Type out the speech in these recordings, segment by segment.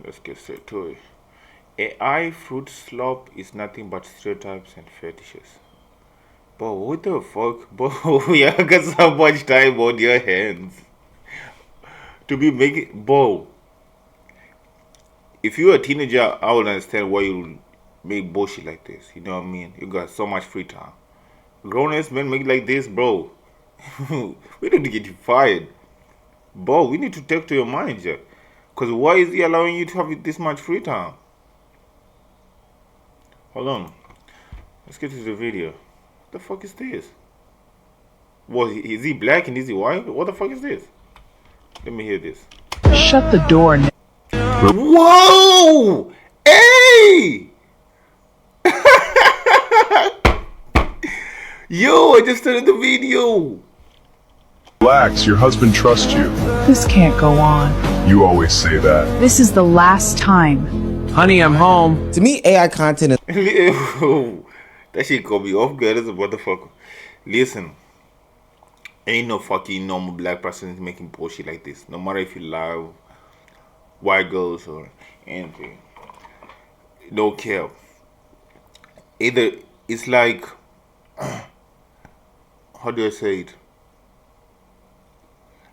let's get straight to it. AI fruit slop is nothing but stereotypes and fetishes. But what the fuck? Bro, you got so much time on your hands to be making. Bro, if you're a teenager, I would understand why you make bullshit like this. You know what I mean? You got so much free time. Grown ass men make it like this, bro. We need to get you fired. Bro, we need to talk to your manager. Because why is he allowing you to have this much free time? Hold on. Let's get to the video. What the fuck is this? What, is he black and is he white? What the fuck is this? Let me hear this. Shut the door now. Whoa! Hey! Yo, I just started the video. Relax, your husband trusts you. This can't go on. You always say that. This is the last time. Honey, I'm home. To me, AI content is That shit caught me off guard as a motherfucker. Listen, ain't no fucking normal black person making bullshit like this. No matter if you love white girls or anything. No care. Either it's like, how do I say it?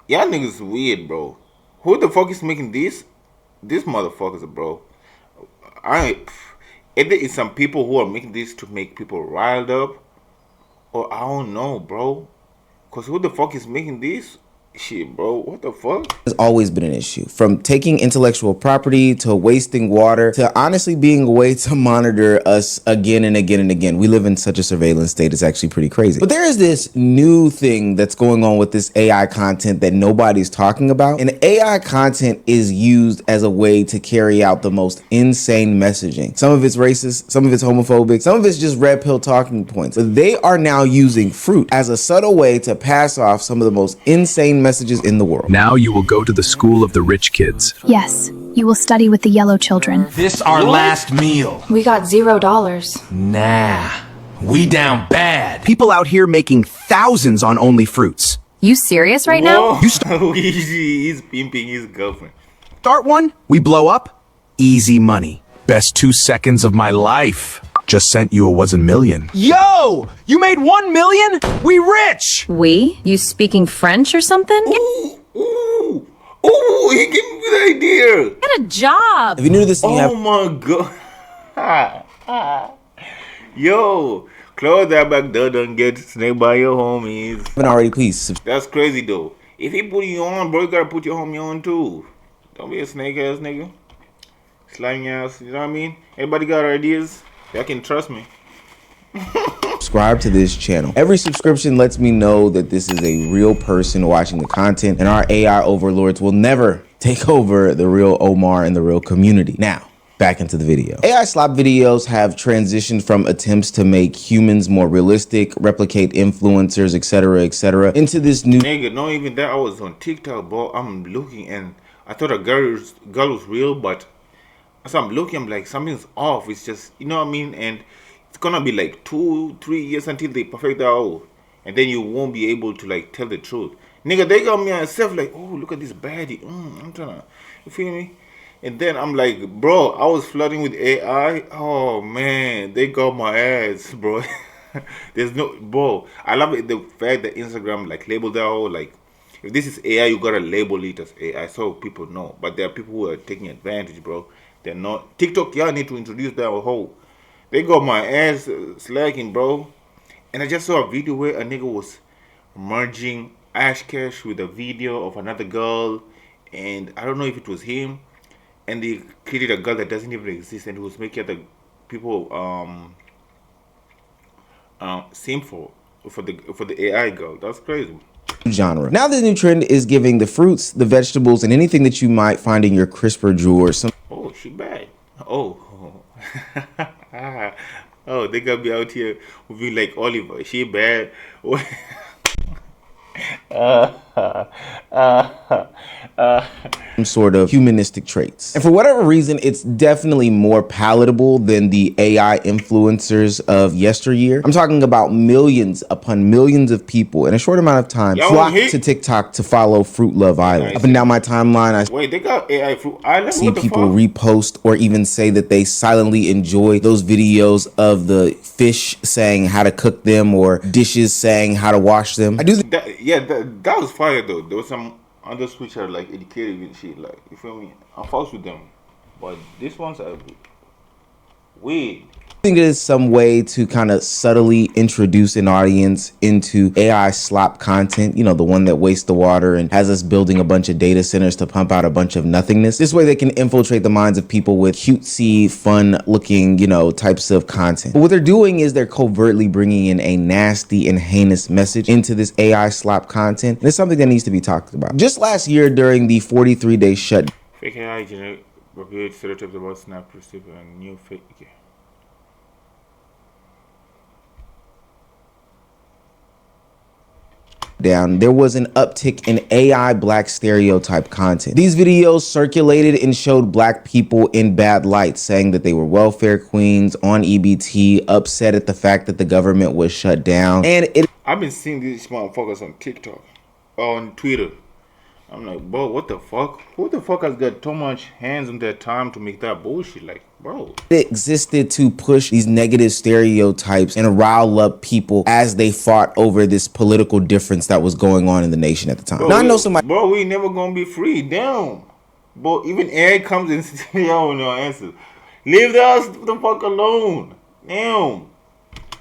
Y'all niggas weird, bro. Who the fuck is making this? These motherfuckers, bro. Either it's some people who are making this to make people riled up, or I don't know, bro. Cause who the fuck is making this shit, bro? What the fuck? has always been an issue. From taking intellectual property to wasting water to honestly being a way to monitor us again and again and again. We live in such a surveillance state, it's actually pretty crazy. But there is this new thing that's going on with this AI content that nobody's talking about. And AI content is used as a way to carry out the most insane messaging. Some of it's racist, some of it's homophobic, some of it's just red pill talking points. But they are now using fruit as a subtle way to pass off some of the most insane messages in the world. Now you will go to the school of the rich kids. Yes, you will study with the yellow children. This our last meal. We got $0. Nah, we down bad. People out here making thousands on only fruits. You serious right now? You he's pimping his girlfriend. Start one, we blow up, easy money. Best 2 seconds of my life. Just sent you a wasn't million. Yo, you made 1 million? We rich! We? You speaking French or something? Ooh, he gave me the idea. Get a job. If you're new to this thing, you Oh my god. Yo, close that back door, don't get snaked by your homies. haven't already, please subscribe. That's crazy though. If he put you on, bro, you gotta put your homie on too. Don't be a snake ass nigga. Slime ass, you know what I mean? Everybody got ideas? Y'all can trust me. Subscribe to this channel. Every subscription lets me know that this is a real person watching the content, and our AI overlords will never take over the real Omar and the real community. Now, back into the video. AI slop videos have transitioned from attempts to make humans more realistic, replicate influencers, etc., into this new Nigga, not even that. I was on TikTok, bro. I'm looking and I thought a girl was real, but as I'm looking, I'm like, something's off. It's just, you know what I mean? And it's gonna be like 2-3 years until they perfect that out. And then you won't be able to like tell the truth. Nigga, they got me on self like, oh, look at this baddie. I'm trying to, you feel me? And then I'm like, bro, I was flirting with AI. Oh man, they got my ass, bro. There's no, bro. I love it, the fact that Instagram like labeled that whole like, if this is AI, you gotta label it as AI so people know. But there are people who are taking advantage, bro. They're not. TikTok, y'all need to introduce that whole. They got my ass slacking, bro. And I just saw a video where a nigga was merging Ash Cash with a video of another girl, and I don't know if it was him. And they created a girl that doesn't even exist, and he was making other people sing for the AI girl. That's crazy. genre. Now the new trend is giving the fruits, the vegetables, and anything that you might find in your crisper drawer some. Oh, she bad. Oh. Oh, they gotta be out here with me like Oliver. She bad. some sort of humanistic traits. And for whatever reason, it's definitely more palatable than the AI influencers of yesteryear. I'm talking about millions upon millions of people in a short amount of time flock to TikTok to follow Fruit Love Island. Up and down my timeline, Wait, they got AI Fruit Island? see What the people fuck? repost or even say that they silently enjoy those videos of the fish saying how to cook them or dishes saying how to wash them. I do That was fire though. There was some others which are like educated and shit. Like, you feel me? I'm false with them, but these ones are weird. think it is some way to kind of subtly introduce an audience into AI slop content, you know, the one that wastes the water and has us building a bunch of data centers to pump out a bunch of nothingness. This way they can infiltrate the minds of people with cutesy, fun looking, you know, types of content. But what they're doing is they're covertly bringing in a nasty and heinous message into this AI slop content. And it's something that needs to be talked about. Just last year during the 43-day shutdown, Fake AI generate repeated stereotypes about Snap receiver and new fake. Okay. there was an uptick in AI black stereotype content. These videos circulated and showed black people in bad light, saying that they were welfare queens on EBT, upset at the fact that the government was shut down. And I've been seeing these motherfuckers on TikTok, on Twitter. I'm like, bro, what the fuck? Who the fuck has got so much hands on their time to make that bullshit? Like, bro. It existed to push these negative stereotypes and rile up people as they fought over this political difference that was going on in the nation at the time. Bro, now I know somebody. Bro, we never gonna be free. Damn. Bro, even AI comes and says, yo, no answer. Leave us the fuck alone. Damn.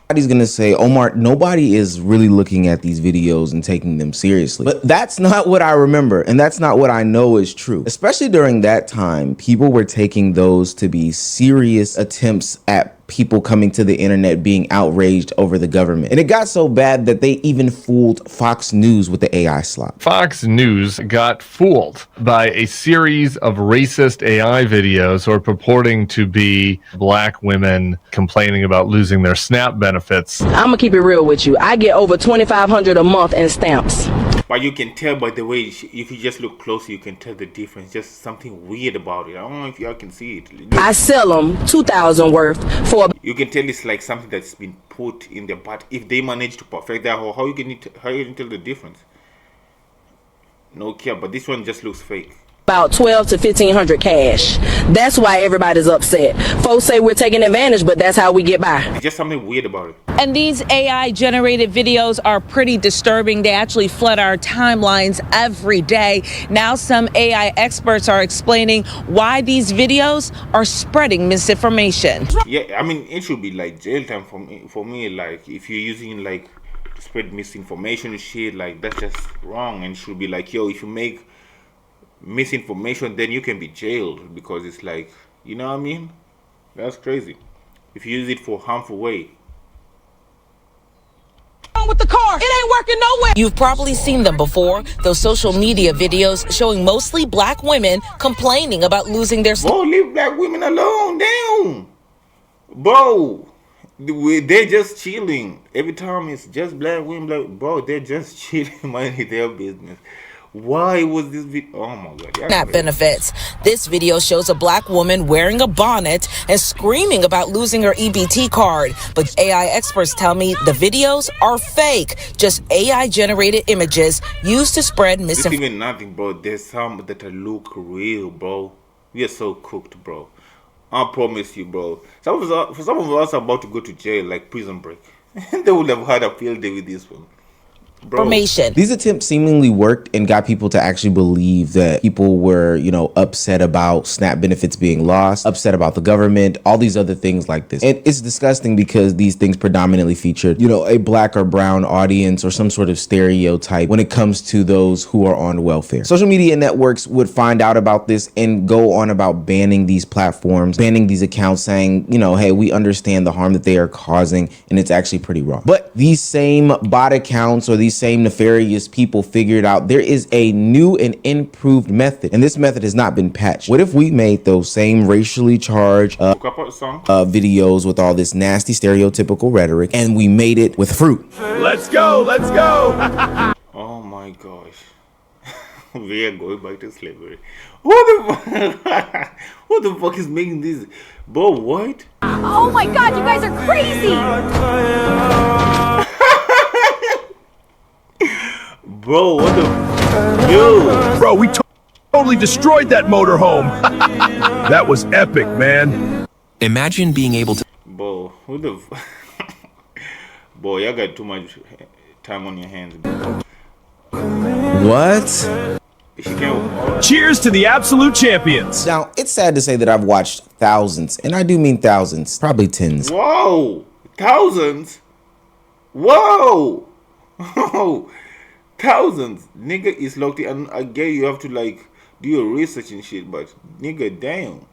Nobody's gonna say, Omar, nobody is really looking at these videos and taking them seriously. But that's not what I remember, and that's not what I know is true. Especially during that time, people were taking those to be serious attempts at people coming to the internet being outraged over the government. And it got so bad that they even fooled Fox News with the AI slop. Fox News got fooled by a series of racist AI videos or purporting to be black women complaining about losing their SNAP benefits. I'm gonna keep it real with you. I get over $2,500 a month in stamps. But you can tell by the way, if you just look closely, you can tell the difference. Just something weird about it. I don't know if y'all can see it. I sell them $2,000 worth for. You can tell it's like something that's been put in there. But if they manage to perfect that, how you can tell the difference? No care. But this one just looks fake. About $1,200 to $1,500 cash. That's why everybody's upset. Folks say we're taking advantage, but that's how we get by. It's just something weird about it. And these AI generated videos are pretty disturbing. They actually flood our timelines every day. Now some AI experts are explaining why these videos are spreading misinformation. Yeah, I mean, it should be like jail time for me. Like, if you're using like to spread misinformation and shit, like that's just wrong. And it should be like, yo, if you make misinformation, then you can be jailed, because it's like, you know what I mean? That's crazy. If you use it for harmful way. With the car, it ain't working nowhere. You've probably seen them before, those social media videos showing mostly black women complaining about losing their. Bro, leave black women alone. Damn, bro, they're just chilling. Every time it's just black women, bro, they're just chilling, minding their business. Why was this video? Oh my god. SNAP benefits. This video shows a black woman wearing a bonnet and screaming about losing her EBT card. But AI experts tell me the videos are fake, just AI generated images used to spread misinformation. This even nothing, bro. There's some that look real, bro. We are so cooked, bro. I promise you, bro. Some of us are about to go to jail, like Prison Break. They would have had a field day with this one. These attempts seemingly worked and got people to actually believe that people were, you know, upset about SNAP benefits being lost, upset about the government, all these other things like this. And it's disgusting because these things predominantly featured, you know, a black or brown audience or some sort of stereotype when it comes to those who are on welfare. Social media networks would find out about this and go on about banning these platforms, banning these accounts, saying, you know, hey, we understand the harm that they are causing and it's actually pretty wrong. But these same bot accounts or these same nefarious people figured out there is a new and improved method, and this method has not been patched. What if we made those same racially charged videos with all this nasty stereotypical rhetoric, and we made it with fruit? Let's go, let's go. Oh my my gosh. We are going back to slavery. What the fuck? What the fuck is making this? Bro, what? Oh my god, you guys are crazy! Bro, what the? Yo! Bro, we totally destroyed that motorhome. That was epic, man. Imagine being able to. Bro, who the? Boy, y'all got too much time on your hands. What? Cheers to the absolute champions. Now, it's sad to say that I've watched thousands, and I do mean thousands, probably tens. Whoa! Thousands? Whoa! Whoa! Thousands! Nigga is locked in. And I get you have to like do your research and shit, but nigga, damn.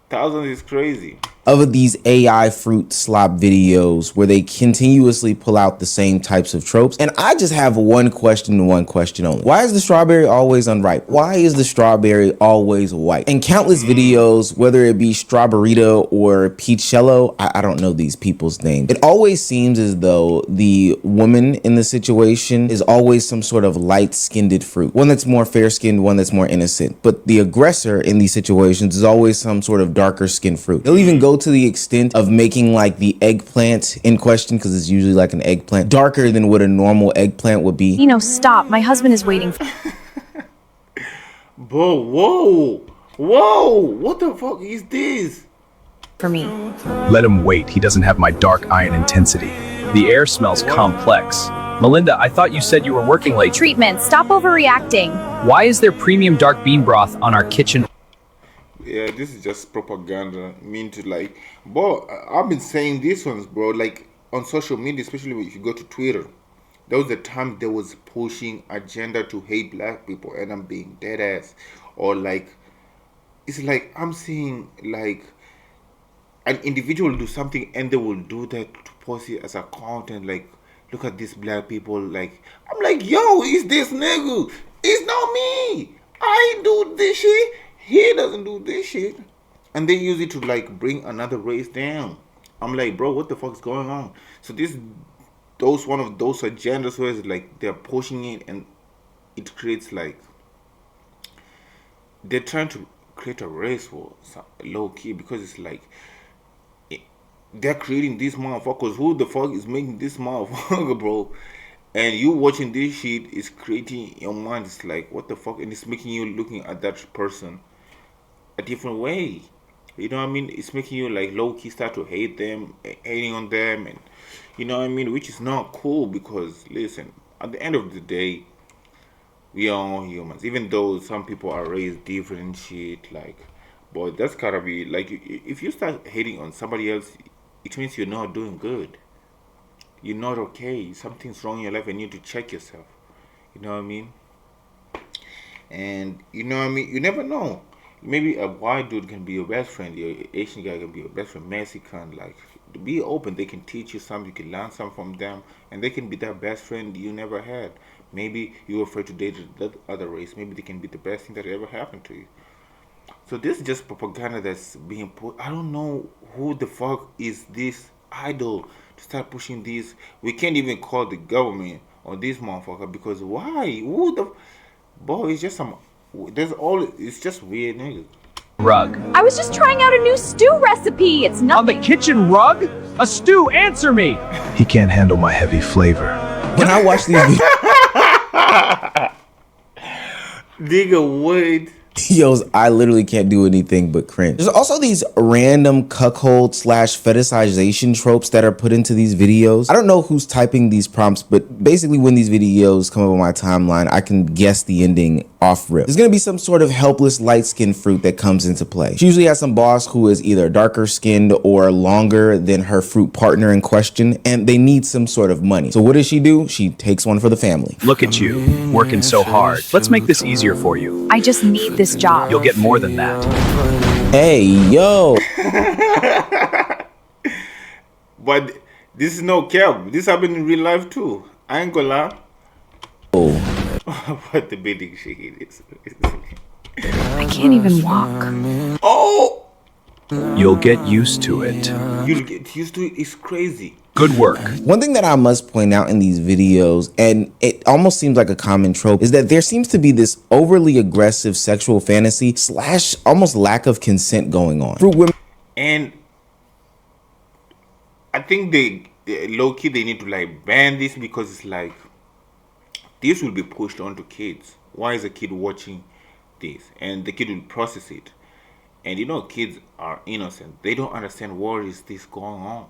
Thousands is crazy. Of these AI fruit slop videos where they continuously pull out the same types of tropes. And I just have one question and one question only. Why is the strawberry always unripe? Why is the strawberry always white? In countless videos, whether it be Strawberrito or Peachello, I don't know these people's names. It always seems as though the woman in the situation is always some sort of light-skinned fruit. One that's more fair-skinned, one that's more innocent. But the aggressor in these situations is always some sort of darker-skinned fruit. They'll even go to the extent of making like the eggplant in question, because it's usually like an eggplant, darker than what a normal eggplant would be. Nino, stop. My husband is waiting. Bro, whoa. Whoa. What the fuck is this? For me. Let him wait. He doesn't have my dark iron intensity. The air smells complex. Melinda, I thought you said you were working late. Treatment. Stop overreacting. Why is there premium dark bean broth on our kitchen? Yeah, this is just propaganda. Mean to like, bro, I've been saying these ones, bro. Like on social media, especially if you go to Twitter, there was a time there was pushing agenda to hate black people, and I'm being dead ass. Or like, it's like I'm seeing like an individual do something, and they will do that to post it as a content. Like, look at these black people. Like, I'm like, yo, it's this nigga. It's not me. I ain't do this shit. He doesn't do this shit. And they use it to like bring another race down. I'm like, bro, what the fuck is going on? So one of those agendas where it's like they're pushing it, and it creates like they're trying to create a race war, low key, because it's like they're creating these motherfuckers. Who the fuck is making this motherfucker, bro? And you watching this shit is creating your mind. It's like, what the fuck? And it's making you looking at that person a different way. You know what I mean? It's making you like low-key start to hate them, hating on them, and you know what I mean? Which is not cool, because listen, at the end of the day, we are all humans. Even though some people are raised different and shit, like, boy, that's gotta be like, if you start hating on somebody else, it means you're not doing good. You're not okay. Something's wrong in your life, and you need to check yourself. You know what I mean? And you know what I mean? You never know. Maybe a white dude can be your best friend. Your Asian guy can be your best friend. Mexican, like, be open. They can teach you something. You can learn something from them, and they can be that best friend you never had. Maybe you were afraid to date that other race. Maybe they can be the best thing that ever happened to you. So this is just propaganda that's being put. I don't know who the fuck is this idol to start pushing this. We can't even call the government or this motherfucker, because why? Who the boy? It's just some. It's just weird, nigga. Rug. I was just trying out a new stew recipe. It's nothing. On the kitchen rug? A stew, answer me! He can't handle my heavy flavor. When I watch these nigga, wait. videos, I literally can't do anything but cringe. There's also these random cuckold / fetishization tropes that are put into these videos. I don't know who's typing these prompts, but basically when these videos come up on my timeline, I can guess the ending off rip. There's gonna be some sort of helpless light-skinned fruit that comes into play. She usually has some boss who is either darker skinned or longer than her fruit partner in question, and they need some sort of money. So what does she do? She takes one for the family. Look at you, working so hard. Let's make this easier for you. I just need this job. You'll get more than that. Hey, yo. But this is no cap. This happened in real life too. I ain't gonna lie. Oh. What the building shit is. I can't even walk. Oh! You'll get used to it. You'll get used to it. It's crazy. Good work. One thing that I must point out in these videos, and it almost seems like a common trope is that there seems to be this overly aggressive sexual fantasy / almost lack of consent going on for women. And I think they low-key they need to like ban this, because it's like this will be pushed onto kids. Why is a kid watching this? And the kid will process it. And you know, kids are innocent. They don't understand what is this going on.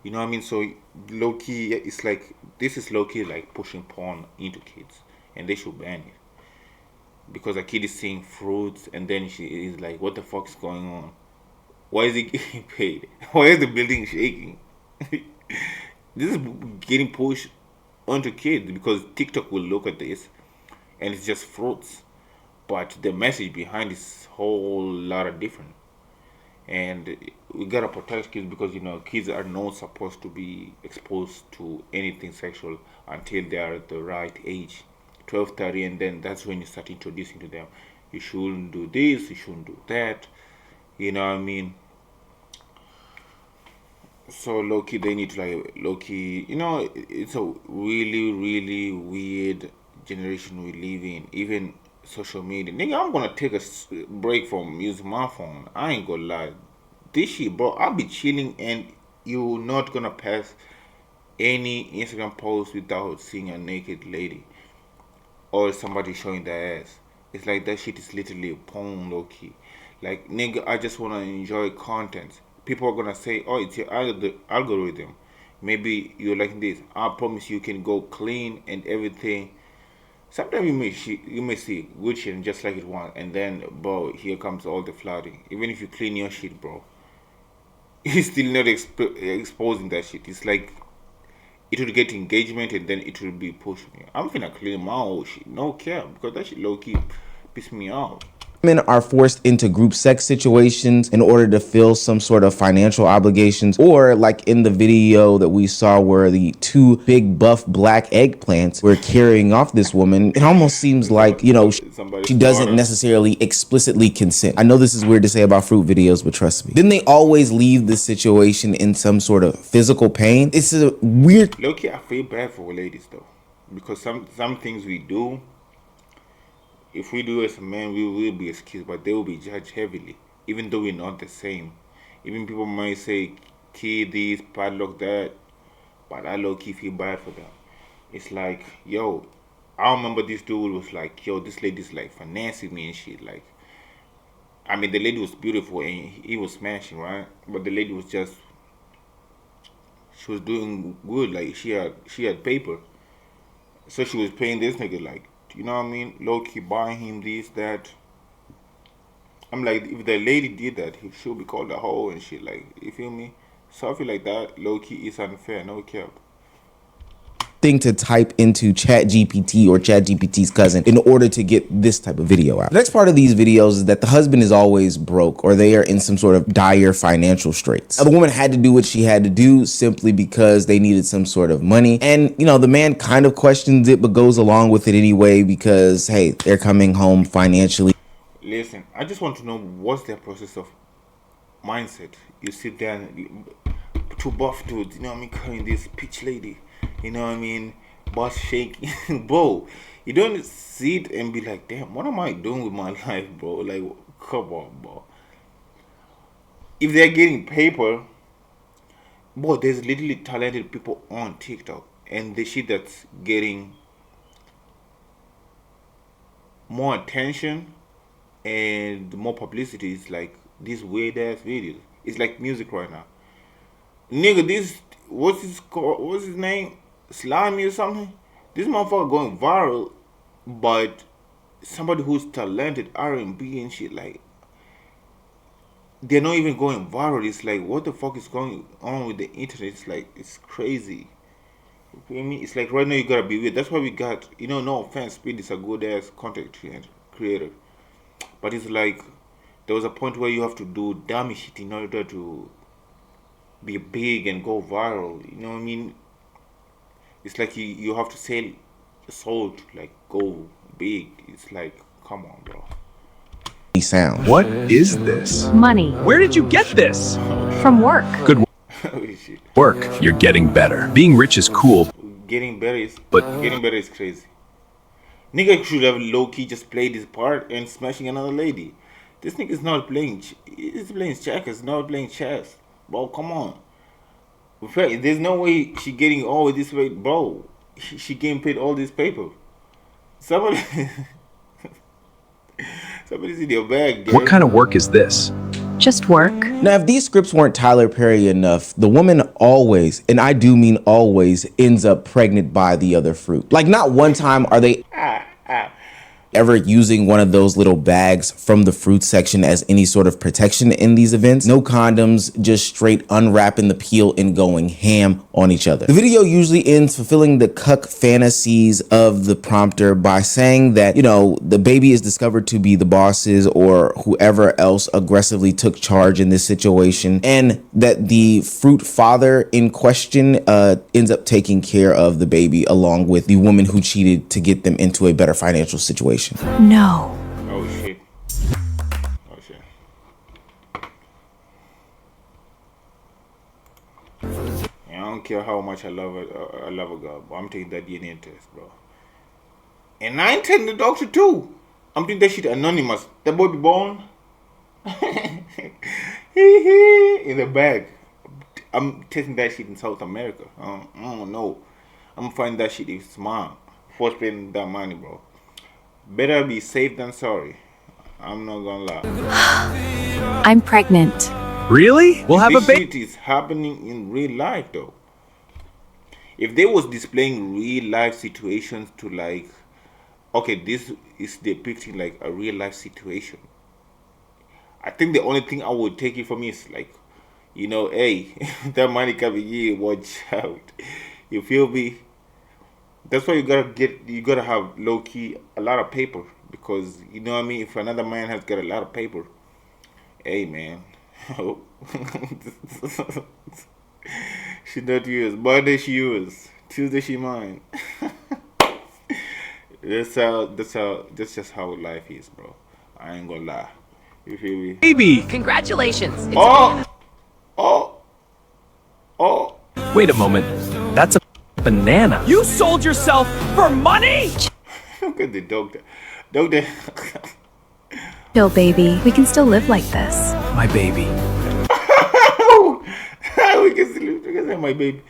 You know what I mean? So low-key, it's like, this is low-key like pushing porn into kids. And they should ban it. Because a kid is seeing fruits and then she is like, what the fuck is going on? Why is he getting paid? Why is the building shaking? This is getting pushed onto kids because TikTok will look at this and it's just fruits. But the message behind is whole lot of different. And we gotta protect kids because, you know, kids are not supposed to be exposed to anything sexual until they are at the right age, 12, 30, and then that's when you start introducing to them. You shouldn't do this, you shouldn't do that. You know what I mean? So low-key, they need to like, low-key, you know, it's a really, really weird generation we live in. Even social media. Nigga, I'm gonna take a break from using my phone. I ain't gonna lie. This shit, bro, I'll be chilling and you're not gonna pass any Instagram post without seeing a naked lady or somebody showing their ass. It's like that shit is literally porn, low-key. Like, nigga, I just wanna enjoy content. People are gonna say, oh, it's your algorithm. Maybe you're like this. I promise you can go clean and everything. Sometimes you may see good shit and just like it once, and then, bro, here comes all the flooding. Even if you clean your shit, bro, you're still not exposing that shit. It's like it will get engagement and then it will be pushing you. I'm finna clean my old shit, no care, because that shit low-key piss me off. Women are forced into group sex situations in order to fill some sort of financial obligations, or like in the video that we saw where the two big buff black eggplants were carrying off this woman. It almost seems like, you know, she doesn't necessarily explicitly consent. I know this is weird to say about fruit videos, but trust me. Then they always leave the situation in some sort of physical pain. It's a weird. Low-key, I feel bad for ladies though, because some things we do, if we do as a man, we will be excused, but they will be judged heavily, even though we're not the same. Even people might say, key this, padlock that, but I low-key feel bad for them. It's like, yo, I remember this dude was like, yo, this lady's like financing me and shit. Like, I mean, the lady was beautiful and he was smashing, right? But the lady was just, she was doing good. Like, she had paper. So she was paying this nigga, like, you know what I mean? Low-key buying him this, that. I'm like, if the lady did that, she'll be called a hoe and shit. Like, you feel me? So I feel like that low-key is unfair, no cap. Thing to type into ChatGPT or ChatGPT's cousin in order to get this type of video out. The next part of these videos is that the husband is always broke or they are in some sort of dire financial straits. Now, the woman had to do what she had to do simply because they needed some sort of money. And, you know, the man kind of questions it but goes along with it anyway because, hey, they're coming home financially. Listen, I just want to know what's their process of mindset. You sit there and two buff dudes, you know what I mean, carrying this pitch lady. You know what I mean? Boss shaking. Bro, you don't sit and be like, damn, what am I doing with my life, bro? Like, come on, bro. If they're getting paper, bro, there's literally talented people on TikTok. And the shit that's getting more attention and more publicity is like these weird ass videos. It's like music right now. Nigga, this, what's his name? Slimy or something? This motherfucker going viral, but somebody who's talented R&B and shit, like, they're not even going viral. It's like, what the fuck is going on with the internet? It's like, it's crazy. You feel me? It's like right now you gotta be weird. That's why we got, you know, no offense, Speed is a good ass content creator, but it's like there was a point where you have to do dummy shit in order to be big and go viral. You know what I mean? It's like you have to sell your soul to like go big. It's like, come on, bro. Sound. What is this? Money. Where did you get this? From work. Good work. You're getting better. Being rich is cool. getting better is crazy. Nigga should have low key just played his part and smashing another lady. This nigga's not playing. He's playing checkers, not playing chess. Bro, come on. There's no way she getting all this way, bro. She getting paid all this paper. Somebody's in your bag. What kind of work is this? Just work. Now, if these scripts weren't Tyler Perry enough, the woman always, and I do mean always, ends up pregnant by the other fruit. Like, not one time are they ever using one of those little bags from the fruit section as any sort of protection in these events. No condoms, just straight unwrapping the peel and going ham on each other. The video usually ends fulfilling the cuck fantasies of the prompter by saying that, you know, the baby is discovered to be the bosses or whoever else aggressively took charge in this situation, and that the fruit father in question ends up taking care of the baby along with the woman who cheated to get them into a better financial situation. No. Oh shit. Oh shit. I don't care how much I love a girl, but I'm taking that DNA test, bro. And I ain't telling the doctor too. I'm doing that shit anonymous. That boy be born in the bag. I'm testing that shit in South America. I don't know. I'm gonna find that shit is mom for spending that money, bro. Better be safe than sorry. I'm not gonna lie. I'm pregnant. Really? We'll have a baby. This shit is happening in real life, though. If they was displaying real life situations to like, okay, this is depicting like a real life situation. I think the only thing I would take it from is like, you know, hey, that money coming here, watch out. You feel me? That's why you gotta have low key a lot of paper, because you know what I mean. If another man has got a lot of paper, hey man, she not yours. Monday she yours. Tuesday she mine. That's just how life is, bro. I ain't gonna lie. You feel me? Baby. Congratulations. Wait a moment. That's a banana. You sold yourself for money? Look at the doctor. Doctor. Chill, baby. We can still live like this. My baby. We can still my baby.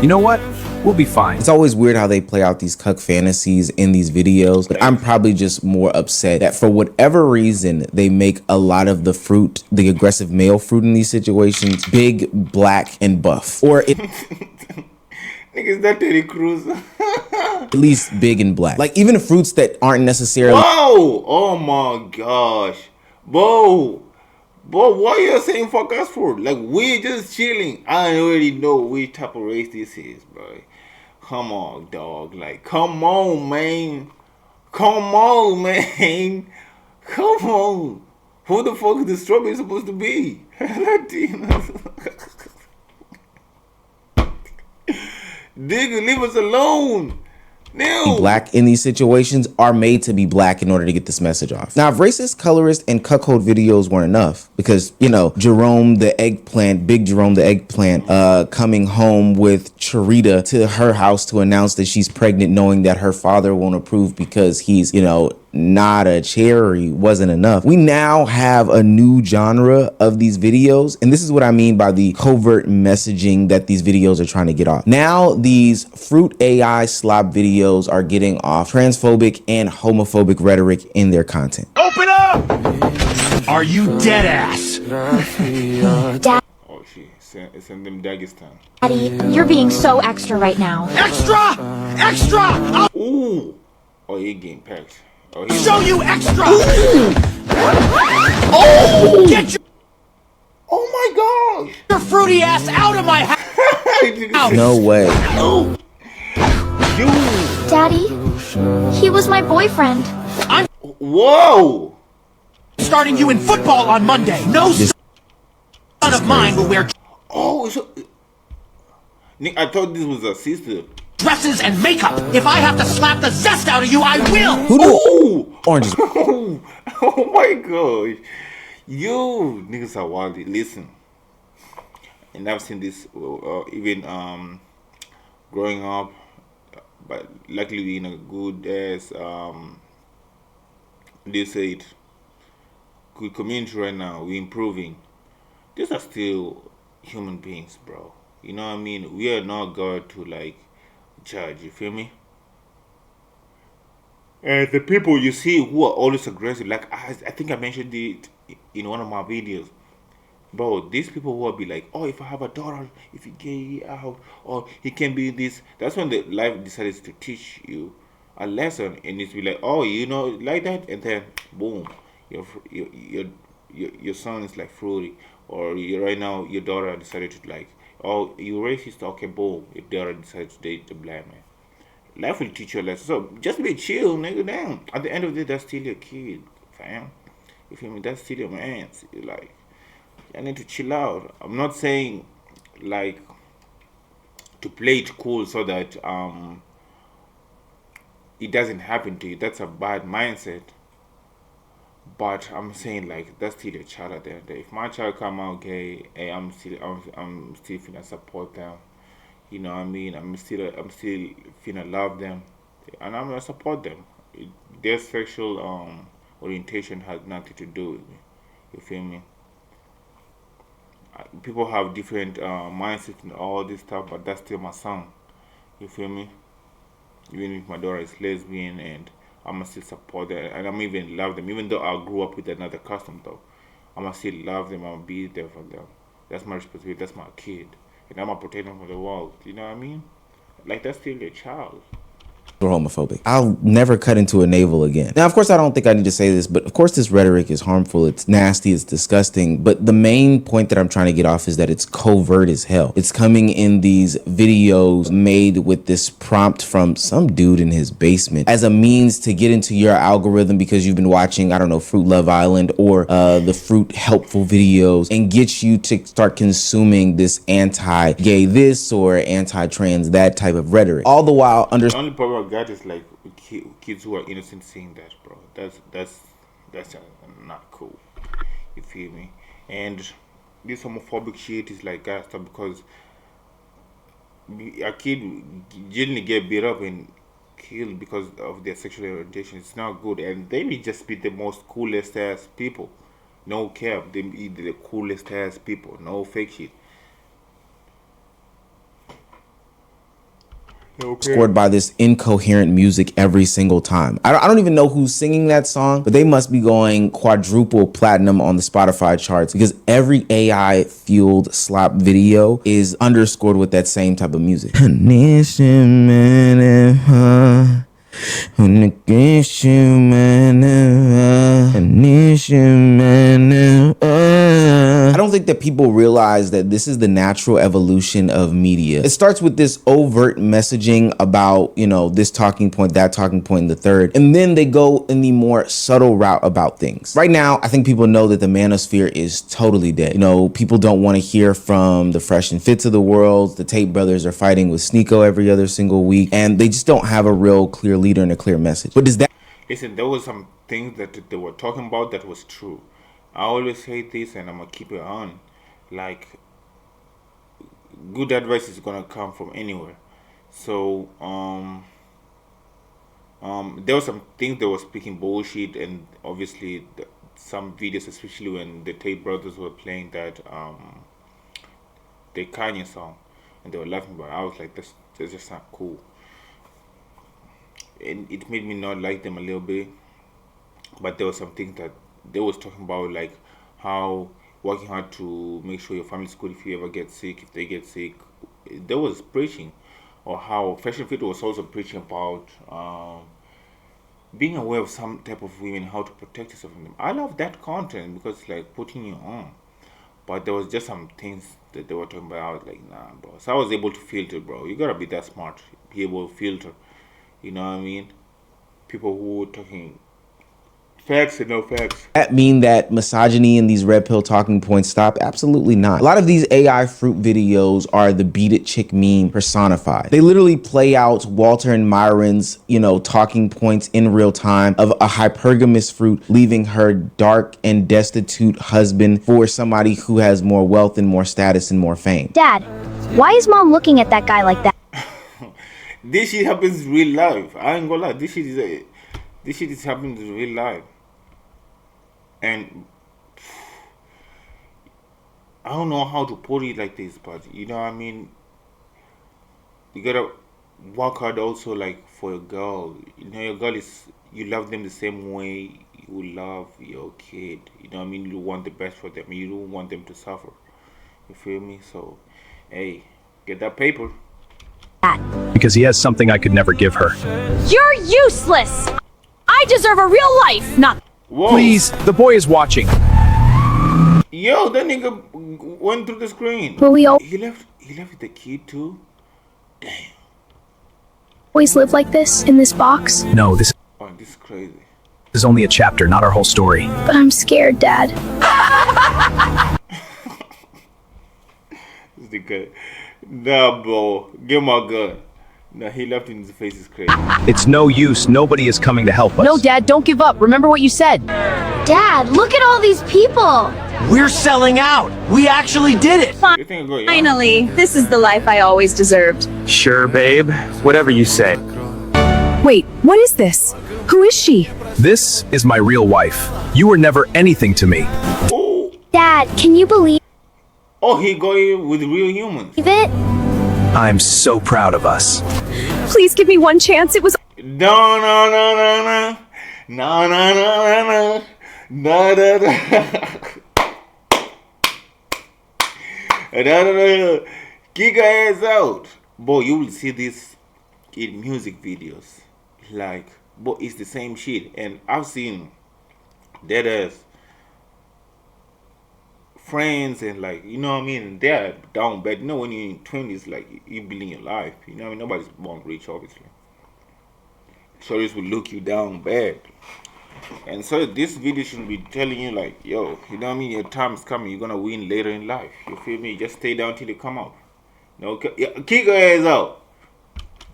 You know what? We'll be fine. It's always weird how they play out these cuck fantasies in these videos, but I'm probably just more upset that for whatever reason, they make a lot of the fruit, the aggressive male fruit in these situations, big, black, and buff. Or Is that Terry Crews? at least big and black. Like even fruits that aren't necessarily. Whoa! Oh my gosh. Whoa! But why you saying fuck us for? Like, we're just chilling. I already know which type of race this is, bro. Come on, dog. Like, come on, man. Come on, man. Come on. Who the fuck is the strawberry supposed to be? Latinos. Nigga, leave us alone. No. Black in these situations are made to be black in order to get this message off. Now, if racist, colorist, and cuckold videos weren't enough, because, you know, Jerome the eggplant, Big Jerome the eggplant, coming home with Charita to her house to announce that she's pregnant, knowing that her father won't approve because he's, you know, not a cherry, wasn't enough. We now have a new genre of these videos, and this is what I mean by the covert messaging that these videos are trying to get off. Now these fruit AI slob videos are getting off transphobic and homophobic rhetoric in their content. Open up! Are you dead ass? Dad. Oh shit, send them Dagestan. Daddy, you're being so extra right now. Extra! Extra! Ooh! Oh, he getting packed. Oh, Show you extra! Oh! Get your oh my gosh! Your fruity ass out of my house! No way. Daddy, he was my boyfriend. I'm whoa! Starting you in football on Monday. No son of mine will wear Nick, I thought this was a sister. Dresses and makeup. If I have to slap the zest out of you, I will. Who knew oranges? Oh my gosh. You niggas are wild. Listen. And I've seen this even growing up but luckily we're in a good as they say it, good community right now. We're improving. These are still human beings, bro. You know what I mean? We are not God to like judge. You feel me? And the people you see who are always aggressive, like I think I mentioned it in one of my videos. Bro, these people who will be like, oh, if I have a daughter, if he gay out, or he can be this. That's when the life decides to teach you a lesson, and it's be like, oh, you know, like that, and then boom, your son is like fruity, or right now your daughter decided to like, oh, you racist, okay, boom, your daughter decided to date the black man. Life will teach you a lesson. So just be chill, nigga. Damn. At the end of the day, that's still your kid, fam. You feel me? That's still your man. You're like, I need to chill out. I'm not saying like to play it cool so that it doesn't happen to you. That's a bad mindset. But I'm saying like that's still your child at the end of the day. If my child come out gay, hey, I'm still finna support them. You know what I mean? I'm still finna love them, and I'm gonna support them. Their sexual orientation has nothing to do with me. You feel me? People have different mindsets and all this stuff, but that's still my son. You feel me? Even if my daughter is lesbian, and I'm gonna still support them, and I'm even love them, even though I grew up with another custom. Though I'm gonna still love them. I'm gonna be there for them. That's my responsibility. That's my kid, and I'm gonna protect them from the world. You know what I mean? Like that's still their child. Or homophobic. I'll never cut into a navel again. Now, of course, I don't think I need to say this, but of course, this rhetoric is harmful. It's nasty. It's disgusting. But the main point that I'm trying to get off is that it's covert as hell. It's coming in these videos made with this prompt from some dude in his basement as a means to get into your algorithm because you've been watching, I don't know, Fruit Love Island or the Fruit helpful videos, and get you to start consuming this anti-gay this or anti-trans that type of rhetoric. All the while The only problem I got is like kids who are innocent seeing that, bro. That's not cool. You feel me? And this homophobic shit is like gotta stop, because a kid generally get beat up and killed because of their sexual orientation. It's not good, and they may just be the most coolest ass people. No cap, they be the coolest ass people. No fake shit. Scored by this incoherent music every single time. I don't even know who's singing that song, but they must be going quadruple platinum on the Spotify charts because every AI fueled slop video is underscored with that same type of music. I don't think that people realize that this is the natural evolution of media. It starts with this overt messaging about, you know, this talking point, that talking point, and the third, and then they go in the more subtle route about things. Right now, I think people know that the manosphere is totally dead. You know, people don't want to hear from the Fresh and Fits of the world. The Tate brothers are fighting with Sneeko every other single week, and they just don't have a real clear leader and a clear message. But does that... Listen, there was some things that they were talking about that was true. I always say this, and I'm gonna keep it on. Like, good advice is gonna come from anywhere. So, there were some things that were speaking bullshit, and obviously some videos, especially when the Tate brothers were playing that the Kanye song, and they were laughing about it. I was like, that's just not cool. And it made me not like them a little bit. But there were some things that they was talking about, like how working hard to make sure your family's good if you ever get sick, if they get sick. They was preaching, or how Fashion Fit was also preaching about being aware of some type of women, how to protect yourself from them. I love that content because it's like putting you on. But there was just some things that they were talking about. I was like, nah, bro. So I was able to filter, bro. You gotta be that smart, be able to filter. You know what I mean? People who were talking facts and no facts. That mean that misogyny and these red pill talking points stop? Absolutely not. A lot of these AI fruit videos are the beat it chick meme personified. They literally play out Walter and Myron's, you know, talking points in real time of a hypergamous fruit leaving her dark and destitute husband for somebody who has more wealth and more status and more fame. Dad, why is Mom looking at that guy like that? This shit happens in real life. I ain't gonna lie. This shit is happening in real life. And I don't know how to put it like this, but you know what I mean? You gotta work hard also, like, for a girl. You know, your girl is, you love them the same way you love your kid. You know what I mean? You want the best for them. You don't want them to suffer. You feel me? So, hey, get that paper. Because he has something I could never give her. You're useless! I deserve a real life, not... Whoa. Please, the boy is watching. Yo, that nigga went through the screen. Will we He left the kid too? Damn. always live like this, in this box? No, this Oh, this is crazy. is only a chapter, not our whole story. But I'm scared, Dad. This nigga. Nah, bro. Give my gun. Nah, he left in his face is crazy. It's no use. Nobody is coming to help us. No, Dad, don't give up. Remember what you said. Dad, look at all these people. We're selling out. We actually did it. You think I'm going, Finally, this is the life I always deserved. Sure, babe. Whatever you say. Wait, what is this? Who is she? This is my real wife. You were never anything to me. Oh, Dad, can you believe oh, he going with real humans. it? I'm so proud of us. Please give me one chance. It was. No, no, no, no, no. No, no, no, no, no. No, no, no. No, no, no. Kick her ass out. Boy, you will see this in music videos. Like, boy, it's the same shit. And I've seen dead ass friends and, like, you know what I mean, they're down bad. You know, when you're in 20s, like, you building your life, you know what I mean, nobody's born rich, obviously, so this will look you down bad. And so this video should be telling you, like, yo, you know what I mean, your time's coming, you're gonna win later in life, you feel me? Just stay down till you come up. No, kick your ass out.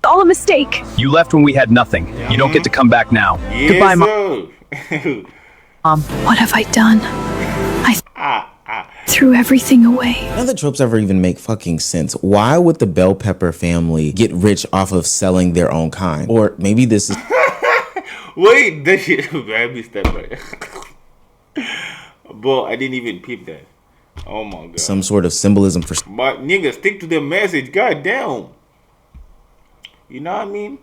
All a mistake. You left when we had nothing. You don't get to come back now. Yes, Goodbye, Mom. Mom, what have I done? I threw everything away. None of the tropes ever even make fucking sense. Why would the Bell Pepper family get rich off of selling their own kind? Or maybe this is Wait, that shit, I missed that right. Bro, I didn't even peep that. Oh my god. some sort of symbolism for But nigga, stick to the message, goddamn. You know what I mean?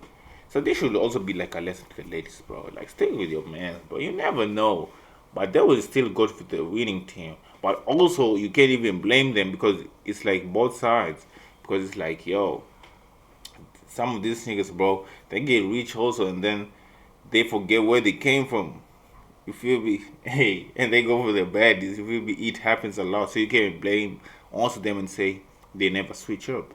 So this should also be like a lesson to the ladies, bro. Like, stay with your man, bro. You never know. But they will still go for the winning team. But also, you can't even blame them because it's like both sides. Because it's like, yo, some of these niggas, bro, they get rich also and then they forget where they came from. You feel me? Hey, and they go for the baddies. You feel me? It happens a lot. So you can't blame also them and say they never switch up.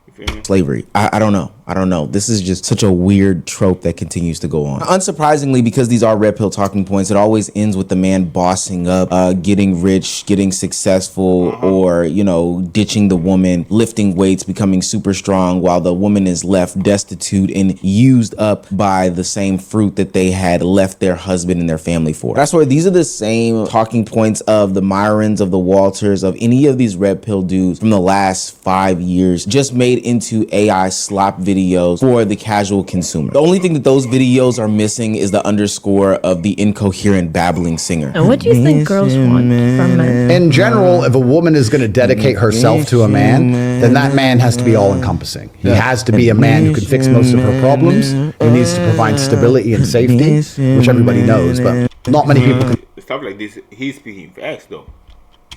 You feel me? slavery. I don't know. I don't know. This is just such a weird trope that continues to go on. Unsurprisingly, because these are red pill talking points, it always ends with the man bossing up, getting rich, getting successful, or, you know, ditching the woman, lifting weights, becoming super strong, while the woman is left destitute and used up by the same fruit that they had left their husband and their family for. That's why these are the same talking points of the Myrons, of the Walters, of any of these red pill dudes from the last 5 years, just made into AI slop videos for the casual consumer. The only thing that those videos are missing is the underscore of the incoherent babbling singer. And what do you think girls want from men? In general, if a woman is going to dedicate herself to a man, then that man has to be all-encompassing. He has to be a man who can fix most of her problems, who needs to provide stability and safety, which everybody knows, but not many people can Stuff like this, he's speaking facts though.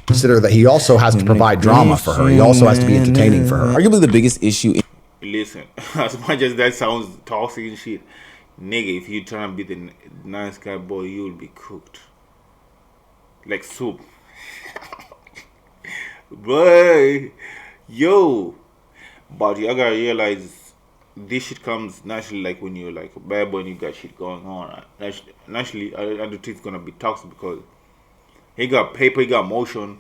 consider that he also has to provide drama for her. He also has to be entertaining for her. Arguably the biggest issue. Listen, as much as that sounds toxic and shit, nigga, if you try and be the nice guy, boy, you will be cooked like soup. Boy, yo, but you gotta realize this shit comes naturally, like when you're like a bad boy and you got shit going on. Naturally, I don't think it's gonna be toxic because he got paper, he got motion,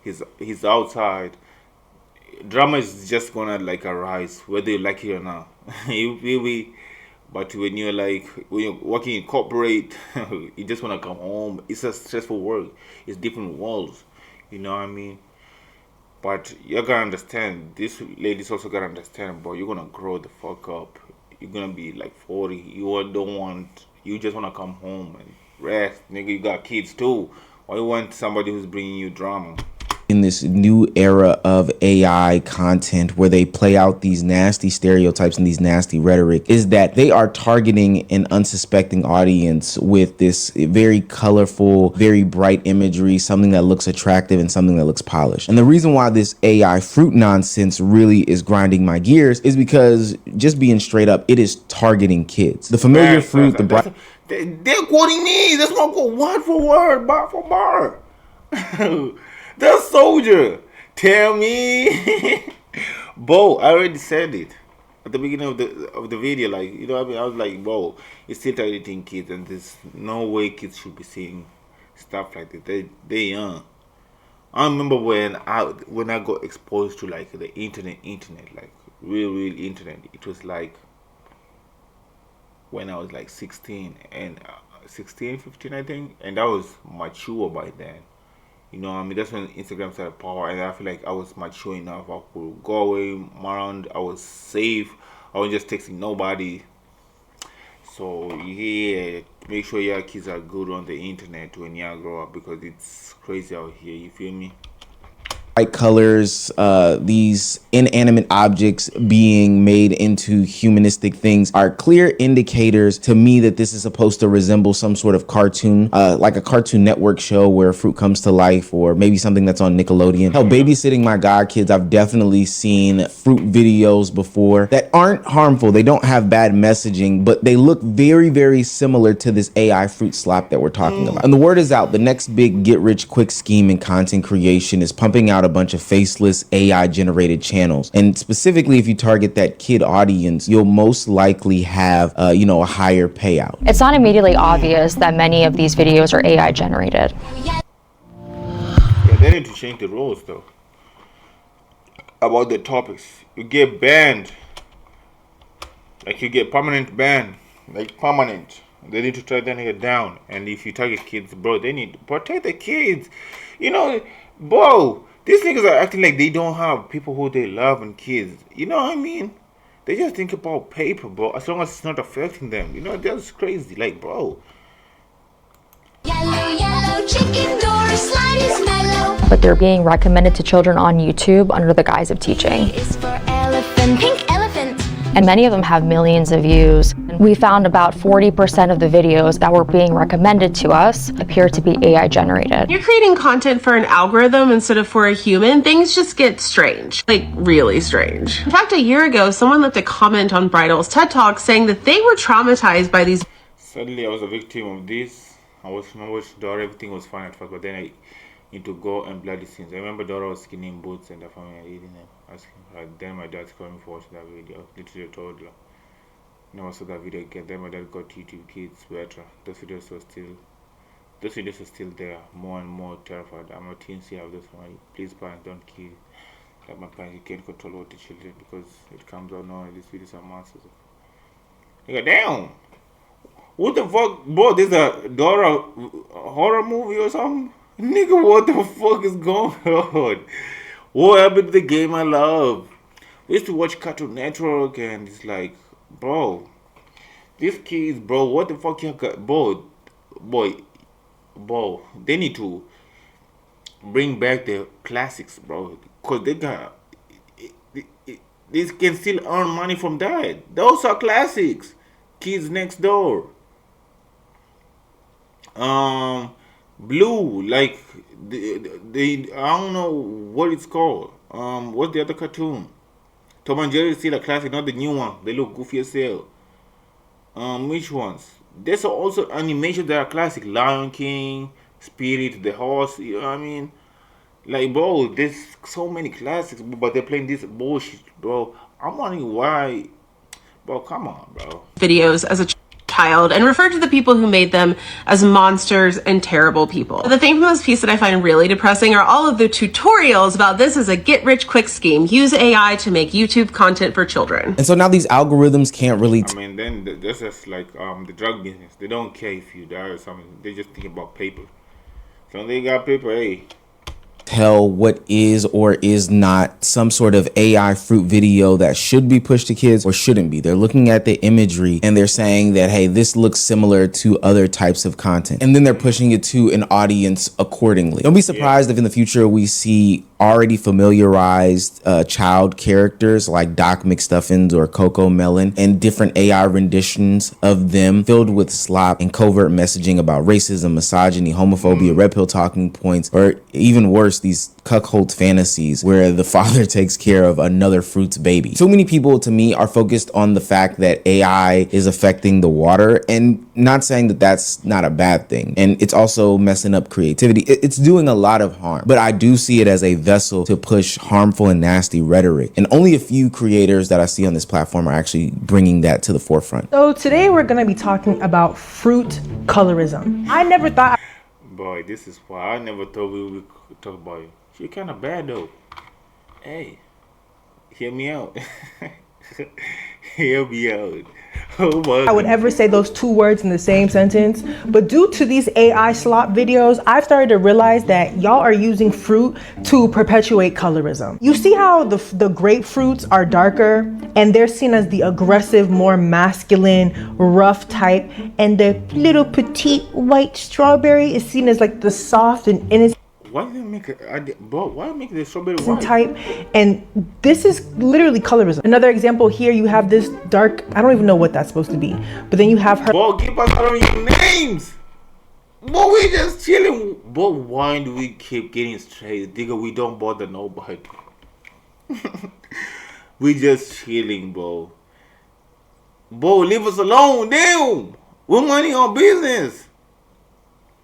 he's outside. Drama is just gonna like arise whether you like it or not. You feel me? But when you're like, when you're working in corporate, you just wanna come home. It's a stressful work. It's different worlds. You know what I mean? But you gotta understand, this ladies also gotta understand, bro, you're gonna grow the fuck up. you're gonna be like 40. You just wanna come home and rest, nigga. You got kids too. Why you want somebody who's bringing you drama? In this new era of AI content where they play out these nasty stereotypes and these nasty rhetoric, is that they are targeting an unsuspecting audience with this very colorful, very bright imagery, something that looks attractive and something that looks polished. And the reason why this AI fruit nonsense really is grinding my gears is because, just being straight up, it is targeting kids. The familiar fruit, the bright... They're quoting me. That's what I'm quoting word for word, bar for bar. The soldier, tell me, bro. I already said it at the beginning of the video. Like, you know what I mean? I was like, bro, it's still targeting kids, and there's no way kids should be seeing stuff like that. They young. I remember when I got exposed to like the internet, like real internet. It was like when I was like 16 and 15, I think, and I was mature by then. You know what I mean? That's when Instagram started power, and I feel like I was mature enough. I could go away around. I was safe. I was just texting nobody. So yeah, make sure your kids are good on the internet when you grow up, because it's crazy out here. You feel me? Bright colors, these inanimate objects being made into humanistic things are clear indicators to me that this is supposed to resemble some sort of cartoon, like a Cartoon Network show where fruit comes to life, or maybe something that's on Nickelodeon. Hell, babysitting my godkids, I've definitely seen fruit videos before that aren't harmful. They don't have bad messaging, but they look very, very similar to this AI fruit slap that we're talking about. And the word is out. The next big get-rich-quick scheme in content creation is pumping out a bunch of faceless AI generated channels. And specifically, if you target that kid audience, you'll most likely have you know, a higher payout. It's not immediately obvious that many of these videos are AI generated. Yeah, they need to change the rules though about the topics. You get banned, like you get permanent ban, like permanent. They need to try that nigga down. And if you target kids, bro, they need to protect the kids. You know, bro, these niggas are acting like they don't have people who they love and kids. You know what I mean? They just think about paper, bro, as long as it's not affecting them. You know, that's crazy. Like, bro. Yellow, yellow chicken door, slide is mellow. But they're being recommended to children on YouTube under the guise of teaching. Is for elephant, pink elephant. And many of them have millions of views. We found about 40% of the videos that were being recommended to us appear to be AI generated. You're creating content for an algorithm instead of for a human, things just get strange, like really strange. In fact, a year ago, someone left a comment on Bridal's TED Talk saying that they were traumatized by these. Suddenly I was a victim of this. I was daughter, everything was fine at first, but then I need to go and bloody scenes. I remember Dora was skinny in boots and the family eating them. Asking her. Then my dad's calling for watching that video. Literally a toddler. You know, I saw that video again. Then my dad got YouTube Kids better. Those videos are still there. More and more terrified. I'm a teen, see how this one. Please, parents, don't kill. Like my parents, you can't control what the children, because it comes out now. These videos are monsters. Nigga, damn. What the fuck, bro? This is a Dora horror movie or something? Nigga, what the fuck is going on? What happened to the game I love? We used to watch Cartoon Network, and it's like, bro, these kids, bro, what the fuck you got, bro, they need to bring back the classics, bro, because they got, they can still earn money from that. Those are classics. Kids Next Door. Blue, like they I don't know what it's called. What's the other cartoon? Tom and Jerry is still a classic, not the new one. They look goofy as hell. Which ones? There's also animations that are classic. Lion King, Spirit, The Horse. You know what I mean? Like, bro, there's so many classics, but they're playing this bullshit, bro. I'm wondering why. Bro, come on, bro. Videos as a child and refer to the people who made them as monsters and terrible people. The thing from this piece that I find really depressing are all of the tutorials about this as a get-rich-quick scheme. Use AI to make YouTube content for children. And so now these algorithms can't really... I mean, then that's just like the drug business. They don't care if you die or something. They just think about paper. So they got paper, hey. tell what is or is not some sort of AI fruit video that should be pushed to kids or shouldn't be. They're looking at the imagery and they're saying that, hey, this looks similar to other types of content. And then they're pushing it to an audience accordingly. Don't be surprised if in the future we see already familiarized child characters like Doc McStuffins or Coco Melon and different AI renditions of them filled with slop and covert messaging about racism, misogyny, homophobia, red pill talking points, or even worse, these cuckold fantasies where the father takes care of another fruit's baby. So many people, to me, are focused on the fact that AI is affecting the water, and not saying that that's not a bad thing. And it's also messing up creativity. It's doing a lot of harm, but I do see it as a vessel to push harmful and nasty rhetoric. And only a few creators that I see on this platform are actually bringing that to the forefront. So today we're going to be talking about fruit colorism. I never thought... Boy, this is why I never thought we would talk about it. She kind of bad though. Hey, hear me out. Hear me out. Oh my I would ever say those two words in the same sentence, but due to these AI slop videos, I've started to realize that y'all are using fruit to perpetuate colorism. You see how the grapefruits are darker and they're seen as the aggressive, more masculine, rough type, and the little petite white strawberry is seen as like the soft and innocent. Why do they make it? Why make the strawberry white? Type, and this is literally colorism. Another example here, you have this dark. I don't even know what that's supposed to be, but then you have her. Boy, give us all your names. Boy, we just chilling. Boy, why do we keep getting straight? Digga, we don't bother nobody. We just chilling, bro. Boy, leave us alone, damn. We're money on business.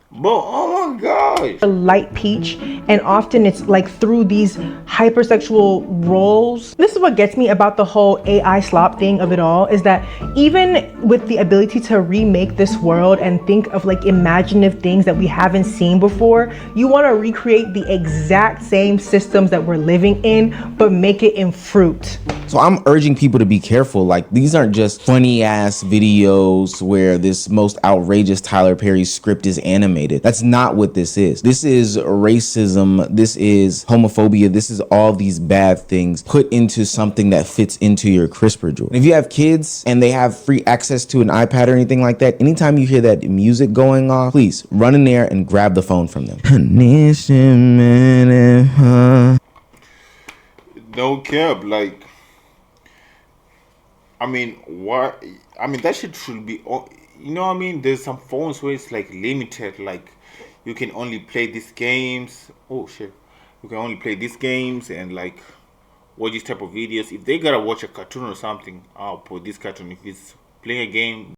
But oh my gosh, a light peach, and often it's like through these hypersexual roles. This is what gets me about the whole AI slop thing of it all, is that even with the ability to remake this world and think of like imaginative things that we haven't seen before, you want to recreate the exact same systems that we're living in, but make it in fruit. So I'm urging people to be careful. Like, these aren't just funny ass videos where this most outrageous Tyler Perry script is animated. That's not what this is. This is racism. This is homophobia. This is all these bad things put into something that fits into your CRISPR joy. If you have kids and they have free access to an iPad or anything like that, anytime you hear that music going off, please run in there and grab the phone from them. No cap, like, I mean, what? I mean, that shit should be, you know what I mean? There's some phones where it's like limited, like you can only play these games. Oh shit. You can only play these games and like watch this type of videos. If they gotta watch a cartoon or something, I'll put this cartoon. If it's playing a game,